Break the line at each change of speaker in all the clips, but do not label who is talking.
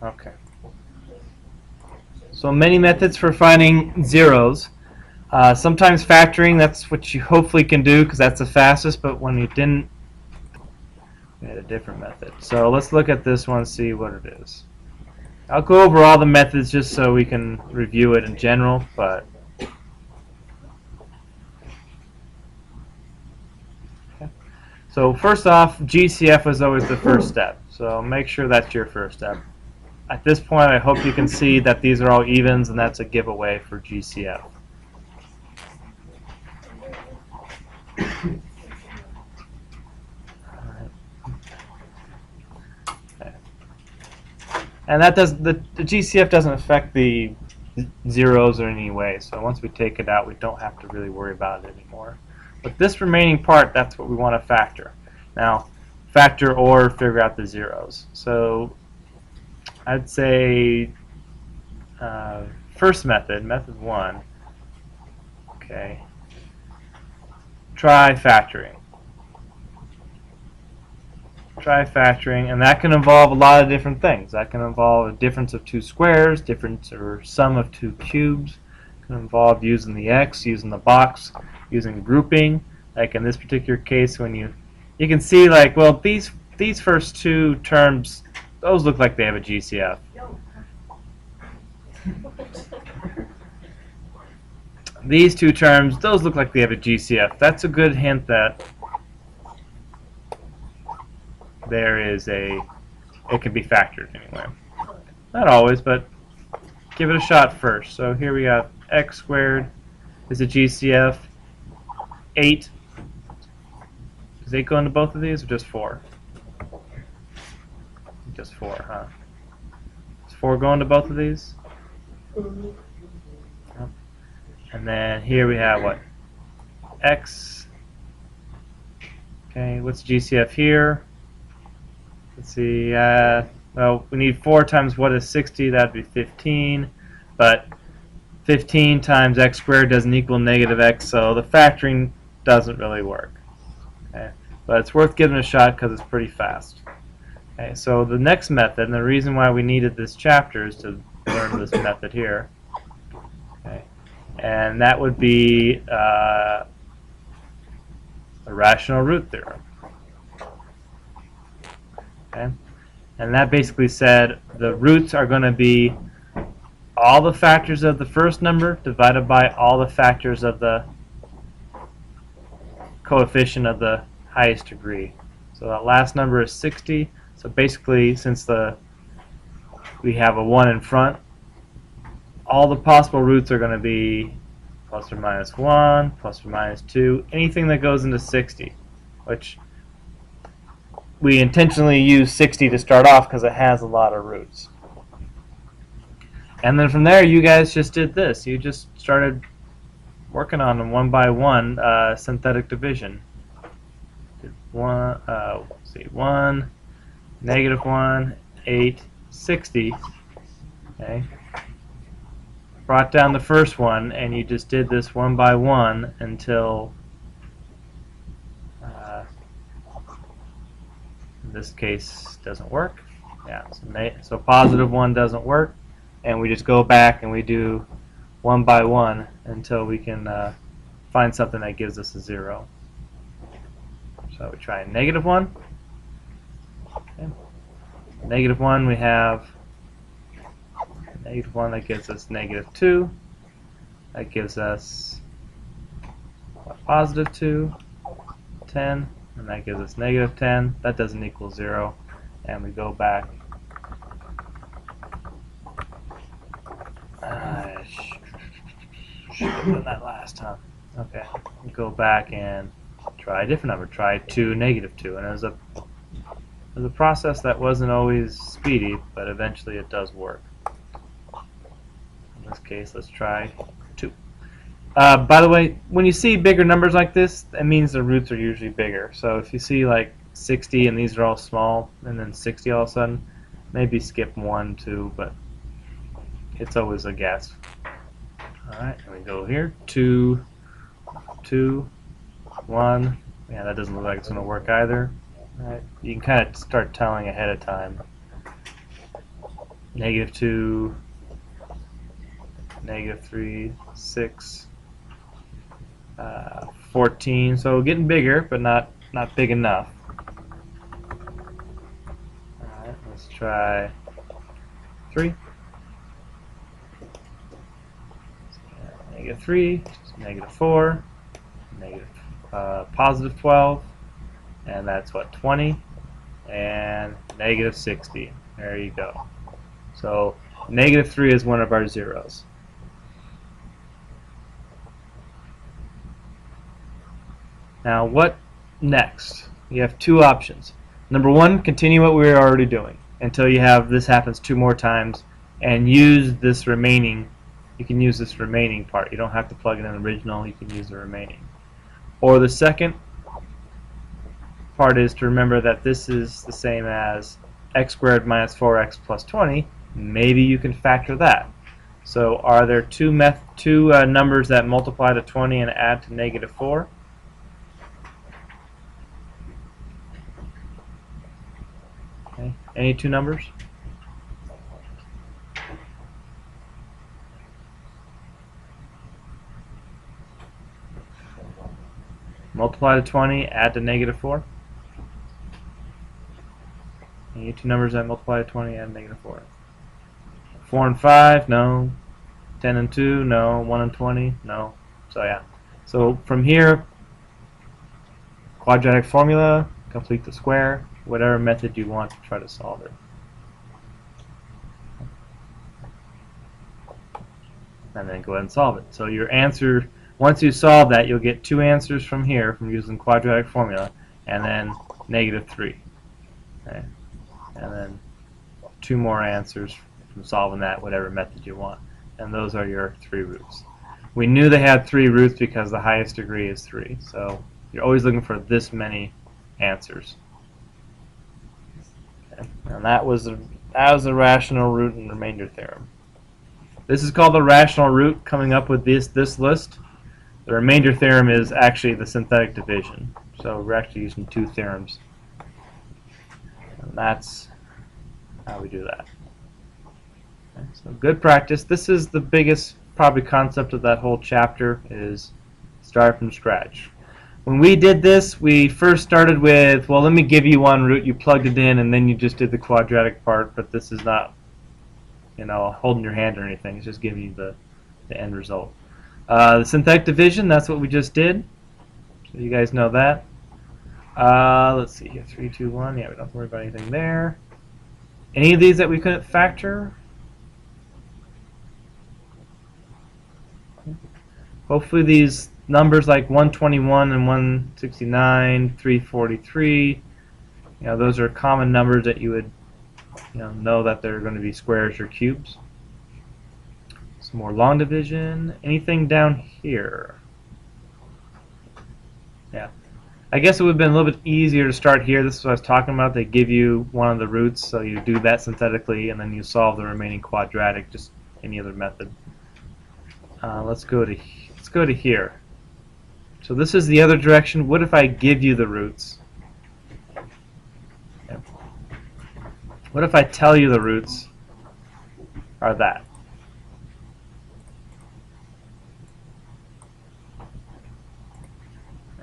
Okay. So many methods for finding zeros. Sometimes factoring, that's what you hopefully can do because that's the fastest, but when you didn't, we had a different method. So let's look at this one and see what it is. I'll go over all the methods just so we can review it in general, but okay. So first off, GCF is always the first step, so make sure that's your first step. At this point, I hope you can see that these are all evens, and that's a giveaway for GCF. And that does the GCF doesn't affect the zeros in any way. So once we take it out, we don't have to really worry about it anymore. But this remaining part, that's what we want to factor. Now, factor or figure out the zeros. So I'd say first method, method 1. Okay. Try factoring. Try factoring, and that can involve a lot of different things. That can involve a difference of two squares, difference or sum of two cubes. It can involve using the x, using the box, using grouping. Like in this particular case, when you can see like, well, these first two terms, those look like they have a GCF. These two terms, those look like they have a GCF. That's a good hint that there is it can be factored anyway. Not always, but give it a shot first. So here we got x squared is a GCF. 8. Does 8 go into both of these or just 4? Just 4, huh? Does 4 go into both of these? And then here we have what? X. Okay, what's GCF here? Let's see, well, we need 4 times what is 60, that'd be 15, but 15 times x squared doesn't equal negative x, so the factoring doesn't really work. Okay, but it's worth giving a shot because it's pretty fast. Okay, so the next method, and the reason why we needed this chapter is to learn this method here. Okay, and that would be a rational root theorem. Okay? And that basically said the roots are going to be all the factors of the first number divided by all the factors of the coefficient of the highest degree. So that last number is 60. So basically, since we have a 1 in front, all the possible roots are going to be plus or minus 1, plus or minus 2, anything that goes into 60, which we intentionally use 60 to start off because it has a lot of roots. And then from there, you guys just did this. You just started working on them one by one, synthetic division. Did 1, 1, -1, 8, 60. Okay. Brought down the first one, and you just did this one by one until in this case doesn't work. Yeah, so positive 1 doesn't work, and we just go back and we do one by one until we can find something that gives us a 0. So we try -1. Okay. -1, we have -1 that gives us -2. That gives us positive 2, 10. And that gives us -10. That doesn't equal 0. And we go back. Should have done that last time. Okay. We go back and try a different number. Try 2, -2. And it was a process that wasn't always speedy, but eventually it does work. In this case, let's try 2. By the way, when you see bigger numbers like this, that means the roots are usually bigger. So if you see like 60 and these are all small, and then 60 all of a sudden, maybe skip 1, 2, but it's always a guess. Alright, and we go here. 2, 2, 1. Yeah, that doesn't look like it's going to work either. Alright, you can kind of start telling ahead of time. -2, -3, 6, 14. So getting bigger, but not big enough. All right, let's try 3. -3, -4, positive 12, and that's what, 20, and -60. There you go. So -3 is one of our zeros. Now what next? You have two options. Number one, continue what we were already doing until you have this happens 2 more times, and use this remaining. You can use this remaining part. You don't have to plug in an original. You can use the remaining. Or the second part is to remember that this is the same as x squared minus 4x plus 20. Maybe you can factor that. So are there two numbers that multiply to 20 and add to -4? Okay. Any two numbers? Multiply to 20, add to -4. Any two numbers that multiply to 20, add to -4. 4 and 5, no. 10 and 2, no. 1 and 20, no. So yeah. So from here, quadratic formula, complete the square, whatever method you want to try to solve it. And then go ahead and solve it. So your answer, once you solve that, you'll get 2 answers from here from using quadratic formula, and then -3. Okay. And then 2 more answers from solving that, whatever method you want. And those are your 3 roots. We knew they had 3 roots because the highest degree is 3. So you're always looking for this many answers. Okay. And that was the rational root and remainder theorem. This is called the rational root, coming up with this list. The remainder theorem is actually the synthetic division. So we're actually using 2 theorems. And that's how we do that. Okay, so good practice. This is the biggest probably concept of that whole chapter, is start from scratch. When we did this, we first started with, well, let me give you one root. You plugged it in, and then you just did the quadratic part. But this is not, holding your hand or anything. It's just giving you the end result. The synthetic division, that's what we just did. So you guys know that. Let's see here, 3, 2, 1. Yeah, we don't have to worry about anything there. Any of these that we couldn't factor? Hopefully these numbers like 121 and 169, 343, those are common numbers that you would know that they're going to be squares or cubes. Some more long division. Anything down here? Yeah. I guess it would have been a little bit easier to start here. This is what I was talking about. They give you one of the roots, so you do that synthetically, and then you solve the remaining quadratic, just any other method. Let's go to here. So this is the other direction. What if I give you the roots? Yeah. What if I tell you the roots are that?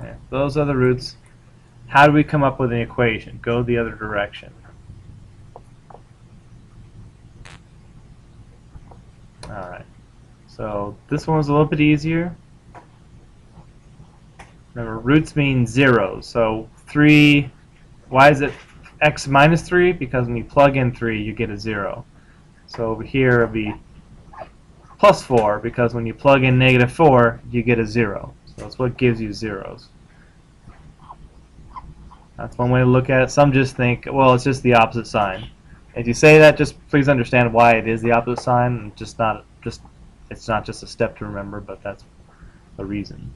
Yeah. Those are the roots. How do we come up with an equation? Go the other direction. Alright. So this one was a little bit easier. Remember, roots mean zeros. So 3, why is it x minus 3? Because when you plug in 3, you get a 0. So over here, it'll be plus 4, because when you plug in -4, you get a 0. So that's what gives you zeros. That's one way to look at it. Some just think, well, it's just the opposite sign. If you say that, just please understand why it is the opposite sign, and it's not just a step to remember, but that's the reason.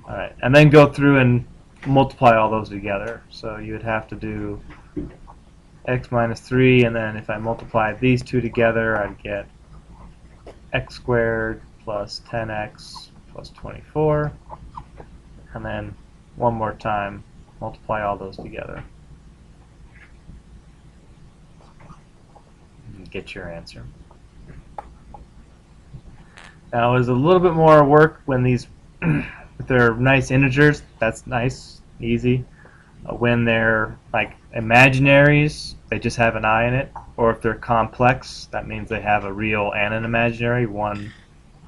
All right, and then go through and multiply all those together. So you would have to do x minus 3, and then if I multiply these two together, I'd get x squared plus 10x plus 24, and then one more time, multiply all those together. get your answer. Now, there's a little bit more work when these, if they're nice integers, that's nice, easy. When they're like imaginaries, they just have an I in it. Or if they're complex, that means they have a real and an imaginary, 1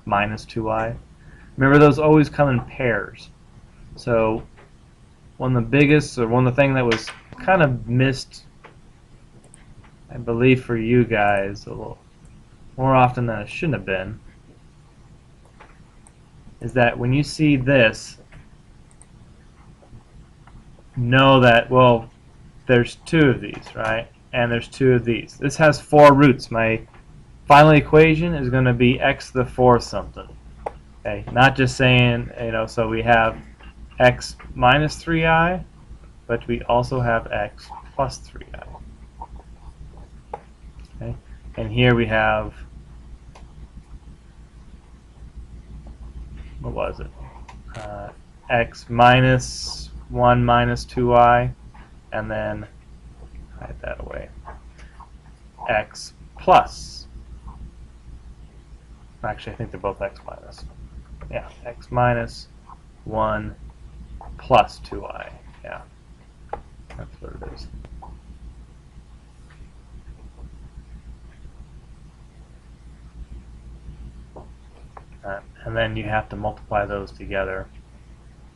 minus 2i. Remember, those always come in pairs. So one of the biggest, or one of the things that was kind of missed, I believe, for you guys a little more often than it shouldn't have been, is that when you see this, know that, well, there's 2 of these, right? And there's 2 of these. This has 4 roots. My final equation is going to be x to the 4th something. Okay, not just saying, so we have x minus 3i, but we also have x plus 3i. Okay, and here we have, what was it? X minus 1 minus 2i, and then hide that away. X plus. Actually, I think they're both x minus. Yeah, x minus 1 plus 2i. Yeah, that's what it is. And then you have to multiply those together.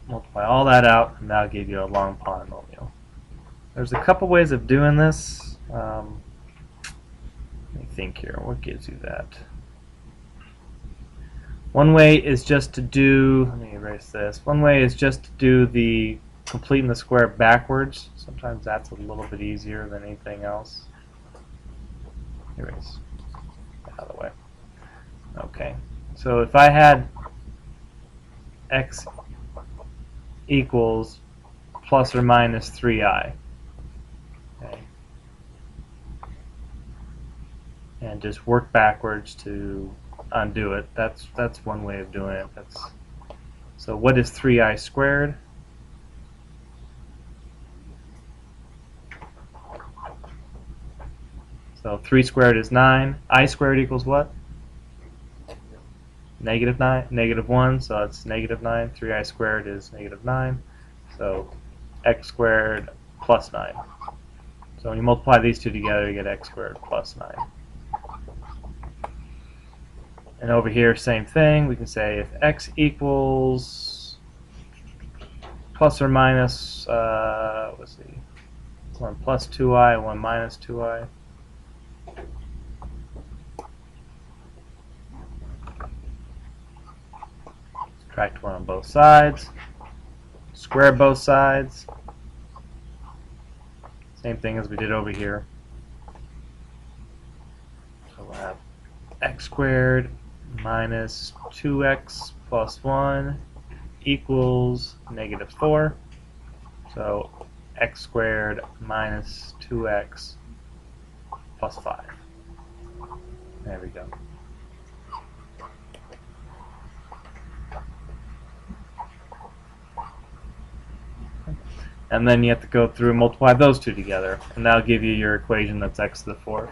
Multiply all that out, and that'll give you a long polynomial. There's a couple ways of doing this. Let me think here. What gives you that? One way is just to do, let me erase this. One way is just to do the completing the square backwards. Sometimes that's a little bit easier than anything else. Erase. Out of the way. Okay. So if I had x equals plus or minus 3i, okay, and just work backwards to undo it. That's one way of doing it. So what is 3i squared? So 3 squared is 9. I squared equals what? Negative 9, negative 1, so it's negative 9. 3i squared is negative 9. So x squared plus 9. So when you multiply these two together, you get x squared plus 9. And over here, same thing. We can say if x equals plus or minus, let's see, 1 plus 2i and 1 minus 2i. Subtract 1 on both sides. Square both sides. Same thing as we did over here. So we'll have x squared minus 2x plus 1 equals negative 4. So x squared minus 2x plus 5. There we go. And then you have to go through and multiply those two together, and that'll give you your equation that's x to the 4th.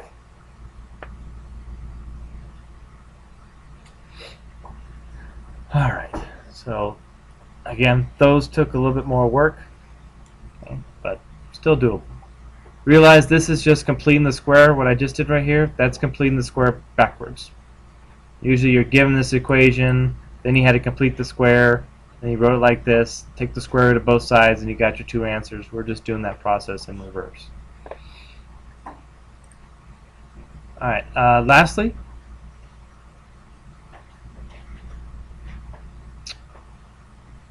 Alright, so again, those took a little bit more work, okay, but still doable. Realize this is just completing the square. What I just did right here, that's completing the square backwards. Usually you're given this equation, then you had to complete the square, and you wrote it like this, take the square root of both sides, and you got your 2 answers. We're just doing that process in reverse. Alright, lastly,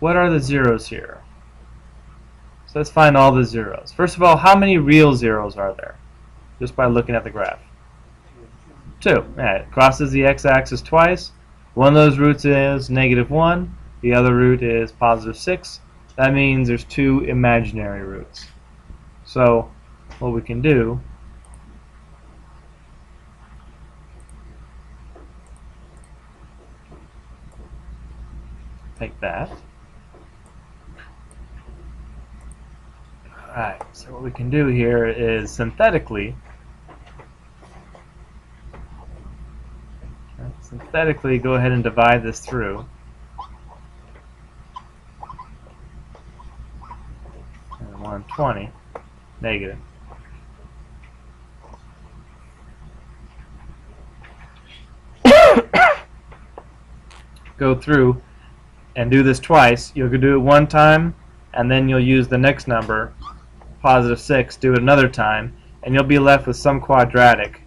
what are the zeros here? So let's find all the zeros. First of all, how many real zeros are there? Just by looking at the graph. 2. Yeah, it crosses the x-axis twice. One of those roots is negative 1. The other root is positive 6. That means there's 2 imaginary roots. So what we can do, take that. Alright, so what we can do here is synthetically synthetically go ahead and divide this through. And 120 negative. Go through and do this twice. You'll do it one time, and then you'll use the next number, positive 6, do it another time, and you'll be left with some quadratic.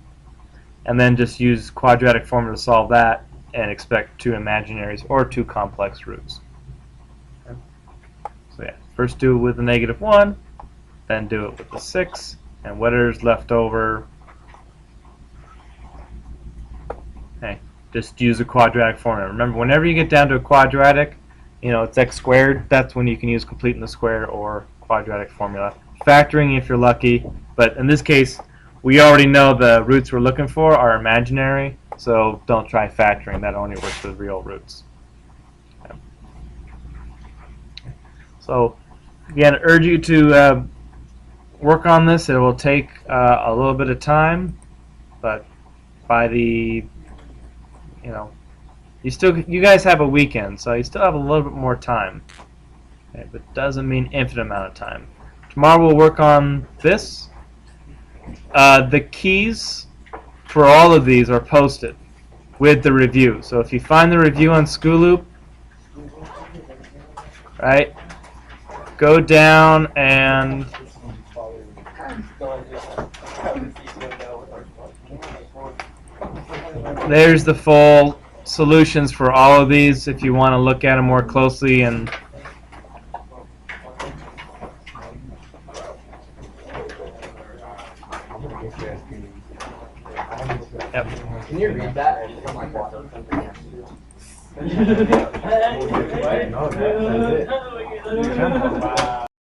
And then just use quadratic formula to solve that and expect 2 imaginaries or 2 complex roots. Okay. So yeah, first do it with the negative 1, then do it with the 6, and whatever's left over, okay, just use a quadratic formula. Remember, whenever you get down to a quadratic, it's x squared, that's when you can use complete in the square or quadratic formula. Factoring if you're lucky, but in this case, we already know the roots we're looking for are imaginary, so don't try factoring. That only works with real roots. Okay. So, again, I urge you to work on this. It will take a little bit of time, but by the, you guys have a weekend, so you still have a little bit more time. Okay, but it doesn't mean infinite amount of time. Tomorrow we'll work on this. The keys for all of these are posted with the review. So if you find the review on Schooloop, right, go down and there's the full solutions for all of these if you want to look at them more closely. And yep.
Can you read that?
No, that's it.